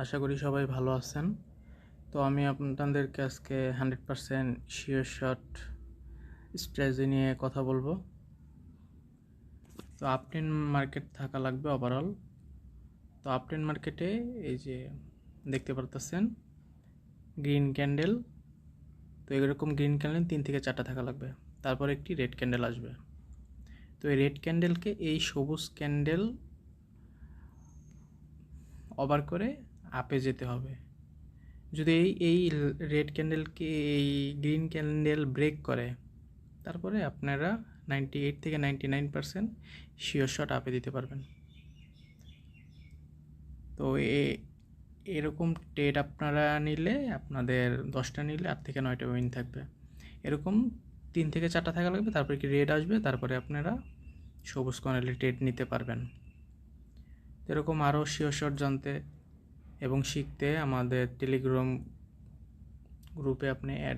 আশা করি সবাই ভালো আছেন। তো আমি আপনাদেরকে আজকে 100% শিওর শট স্ট্র্যাটেজি নিয়ে কথা বলবো। তো আপট্রেন্ড মার্কেট থাকা লাগবে ওভারঅল। তো আপট্রেন্ড মার্কেটে এই যে দেখতে পারতেছেন গ্রিন ক্যান্ডেল, তো এরকম গ্রিন ক্যান্ডেল 3 থেকে 4টা থাকা লাগবে, তারপর একটি রেড ক্যান্ডেল আসবে। তো এই রেড ক্যান্ডেলকে এই সবুজ ক্যান্ডেল ওভার করে আপে যেতে হবে। যদি এই রেড ক্যান্ডেলকে এই গ্রিন ক্যান্ডেল ব্রেক করে, তারপরে আপনারা 98 থেকে 99% শিওর শট আপে দিতে পারবেন। তো এরকম ট্রেড আপনারা নিলে আপনাদের 10টা নিলে 8 থেকে 9টা উইন থাকবে। এরকম 3 থেকে 4টা থাকা লাগবে, তারপরে কি রেড আসবে, তারপরে আপনারা সবুজ কয়েলে ট্রেড নিতে পারবেন। এরকম আরও শিওর শট জানতে এবং শিখতে আমাদের টেলিগ্রাম গ্রুপে আপনি অ্যাড